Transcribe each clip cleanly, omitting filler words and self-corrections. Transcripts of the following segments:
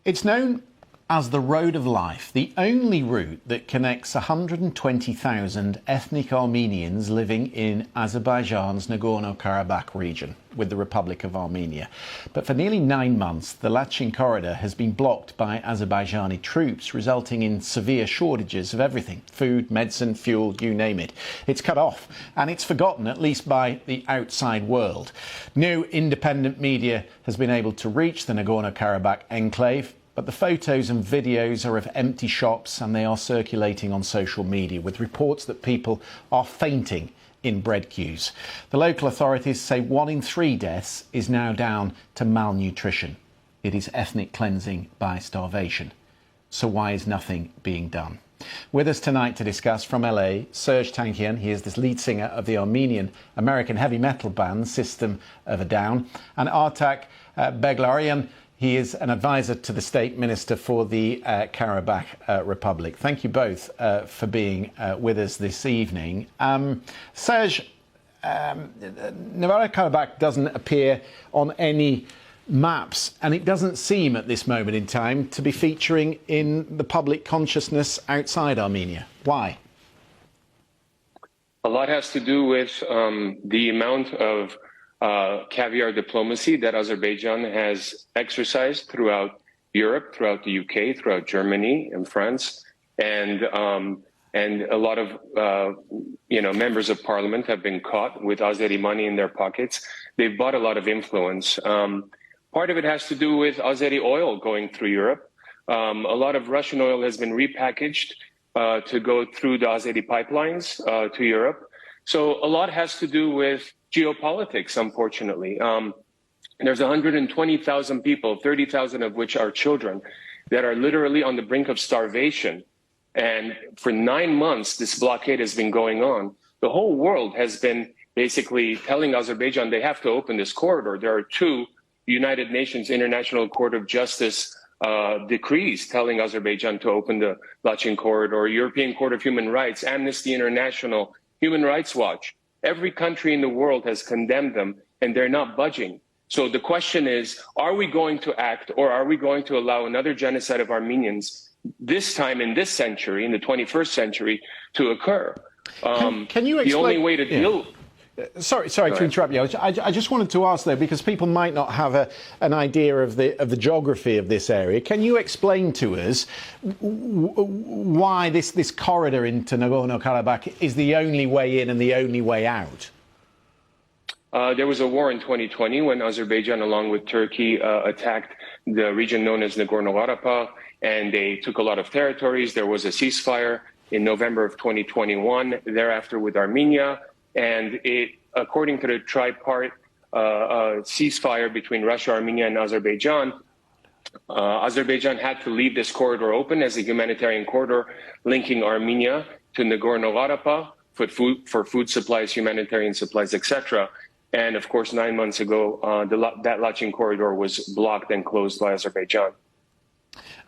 It's known as the Road of Life, the only route that connects 120,000 ethnic Armenians living in Azerbaijan's Nagorno-Karabakh region with the Republic of Armenia. But for nearly 9 months, the Lachin corridor has been blocked by Azerbaijani troops, resulting in severe shortages of everything: food, medicine, fuel, you name it. It's cut off, and it's forgotten, at least by the outside world. No independent media has been able to reach the Nagorno-Karabakh enclave, but the photos and videos are of empty shops, and they are circulating on social media with reports that people are fainting in bread queues. The local authorities say 1 in 3 deaths is now down to malnutrition. It is ethnic cleansing by starvation. So why is nothing being done? With us tonight to discuss from LA, Serj Tankian. He is the lead singer of the Armenian-American heavy metal band System of a Down, and Artsakh Beglarian. He is an advisor to the State Minister for the Karabakh Republic. Thank you both for being with us this evening. Serj, Nagorno-Karabakh doesn't appear on any maps, and it doesn't seem at this moment in time to be featuring in the public consciousness outside Armenia. Why? A lot has to do with the amount of caviar diplomacy that Azerbaijan has exercised throughout Europe, throughout the UK, throughout Germany and France, and a lot of members of parliament have been caught with Azeri money in their pockets. They've bought a lot of influence. Part of it has to do with Azeri oil going through Europe. A lot of Russian oil has been repackaged to go through the Azeri pipelines to Europe. So a lot has to do with geopolitics, unfortunately. There's 120,000 people, 30,000 of which are children, that are literally on the brink of starvation. And for 9 months, this blockade has been going on. The whole world has been basically telling Azerbaijan they have to open this corridor. There are 2 United Nations International Court of Justice decrees telling Azerbaijan to open the Lachin corridor, European Court of Human Rights, Amnesty International, Human Rights Watch. Every country in the world has condemned them, and they're not budging. So the question is, are we going to act, or are we going to allow another genocide of Armenians, this time in this century, in the 21st century, to occur? Can you explain? The only way to deal... Sorry to interrupt you. I just wanted to ask, though, because people might not have an idea of the geography of this area. Can you explain to us why this corridor into Nagorno-Karabakh is the only way in and the only way out? There was a war in 2020 when Azerbaijan, along with Turkey, attacked the region known as Nagorno-Karabakh, and they took a lot of territories. There was a ceasefire in November of 2021, thereafter with Armenia. And according to the tripartite ceasefire between Russia, Armenia, and Azerbaijan, Azerbaijan had to leave this corridor open as a humanitarian corridor linking Armenia to Nagorno-Karabakh for food supplies, humanitarian supplies, etc. And of course, 9 months ago, that Lachin corridor was blocked and closed by Azerbaijan.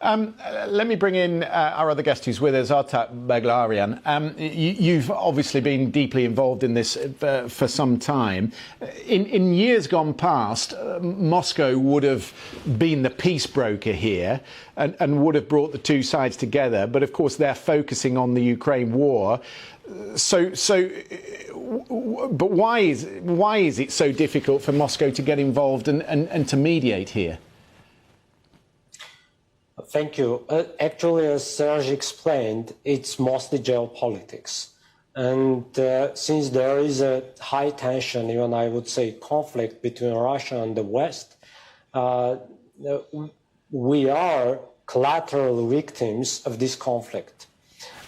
Let me bring in our other guest who's with us, Artsakh Beglarian. You've obviously been deeply involved in this for some time. In years gone past, Moscow would have been the peace broker here and would have brought the 2 sides together. But of course, they're focusing on the Ukraine war. But why is it so difficult for Moscow to get involved and to mediate here? Thank you. Actually, as Serj explained, it's mostly geopolitics. And since there is a high tension, even I would say conflict between Russia and the West, we are collateral victims of this conflict.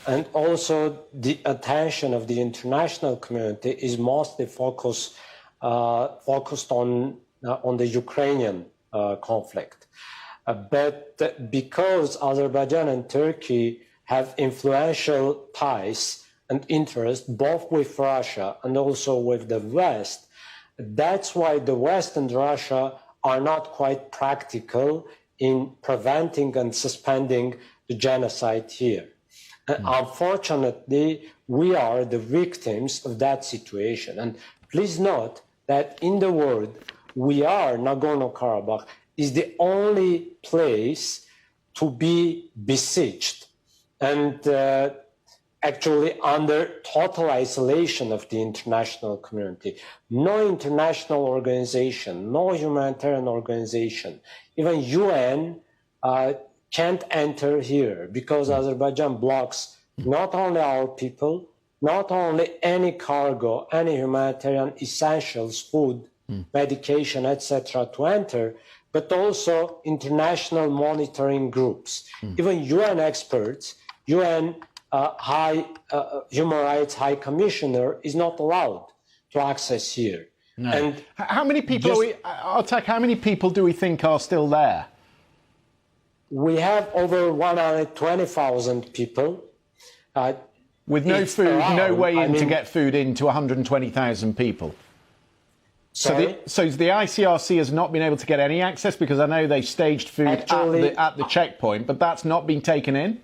And also the attention of the international community is mostly focused on the Ukrainian conflict. But because Azerbaijan and Turkey have influential ties and interests both with Russia and also with the West, that's why the West and Russia are not quite practical in preventing and suspending the genocide here. Unfortunately, we are the victims of that situation. And please note that in the world, Nagorno-Karabakh is the only place to be besieged and actually under total isolation of the international community. No international organization, no humanitarian organization, even UN can't enter here because Azerbaijan blocks not only our people, not only any cargo, any humanitarian essentials, food, medication, etc. to enter, but also international monitoring groups. Even UN experts, UN Human Rights High Commissioner is not allowed to access here. No. And how many people Artsakh, how many people do we think are still there? We have over 120,000 people. With no food, around, no way to get food into 120,000 people. Sorry? So the ICRC has not been able to get any access because I know they staged food at the checkpoint, but that's not been taken in?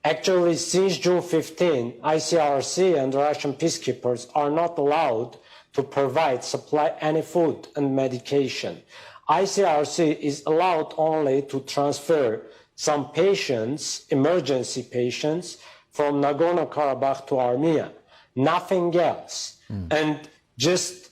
Actually, since June 15, ICRC and Russian peacekeepers are not allowed to supply any food and medication. ICRC is allowed only to transfer some patients, emergency patients, from Nagorno-Karabakh to Armenia, nothing else. And just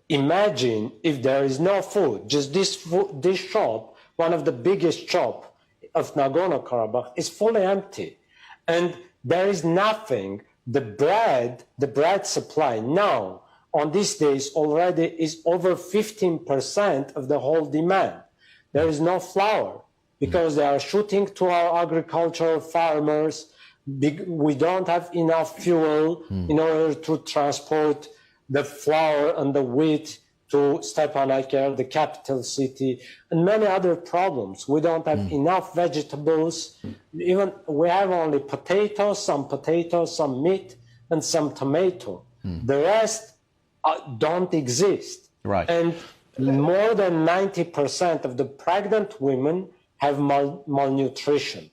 imagine if there is no food, just this shop, one of the biggest shop of Nagorno-Karabakh, is fully empty. And there is nothing. The bread supply now, on these days already is over 15% of the whole demand. There is no flour because they are shooting to our agricultural farmers. We don't have enough fuel in order to transport the flour and the wheat to Stepanakert, the capital city, and many other problems. We don't have enough vegetables. Even we have only potatoes, some meat, and some tomato. The rest don't exist. Right. And more than 90% of the pregnant women have malnutrition.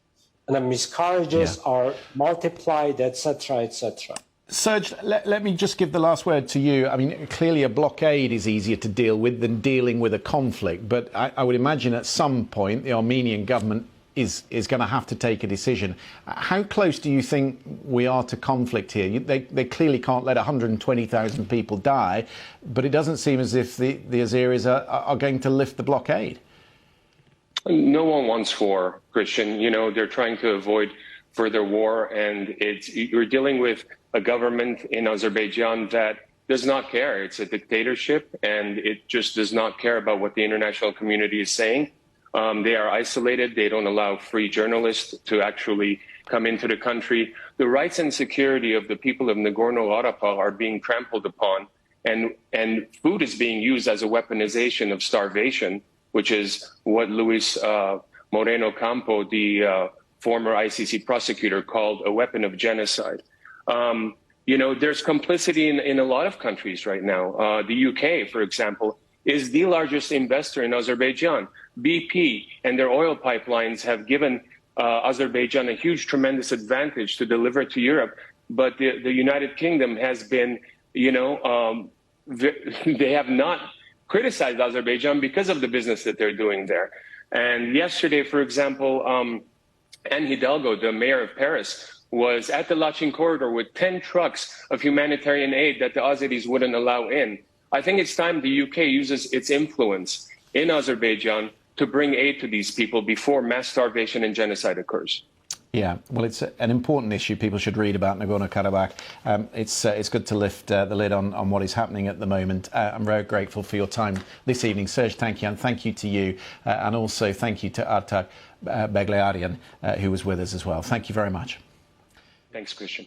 And the miscarriages are multiplied, etc., etc. Serj, let me just give the last word to you. I mean, clearly a blockade is easier to deal with than dealing with a conflict, but I would imagine at some point the Armenian government is going to have to take a decision. How close do you think we are to conflict here? They clearly can't let 120,000 people die, but it doesn't seem as if the Azeris are going to lift the blockade. No one wants war, Christian. You know, they're trying to avoid further war, and you're dealing with a government in Azerbaijan that does not care. It's a dictatorship, and it just does not care about what the international community is saying. They are isolated. They don't allow free journalists to actually come into the country. The rights and security of the people of Nagorno-Karabakh are being trampled upon, and food is being used as a weaponization of starvation, which is what Luis Moreno Campo, the former ICC prosecutor, called a weapon of genocide. You know, there's complicity in a lot of countries right now. The UK, for example, is the largest investor in Azerbaijan. BP and their oil pipelines have given Azerbaijan a huge, tremendous advantage to deliver to Europe. But the United Kingdom has been, you know, they have not criticized Azerbaijan because of the business that they're doing there. And yesterday, for example, Anne Hidalgo, the mayor of Paris, was at the Lachin corridor with 10 trucks of humanitarian aid that the Azeris wouldn't allow in. I think it's time the UK uses its influence in Azerbaijan to bring aid to these people before mass starvation and genocide occurs. Yeah, well, it's an important issue people should read about Nagorno-Karabakh. It's good to lift the lid on what is happening at the moment. I'm very grateful for your time this evening. Serj Tankian, thank you to you, and also thank you to Artsakh Beglearian, who was with us as well. Thank you very much. Thanks, Christian.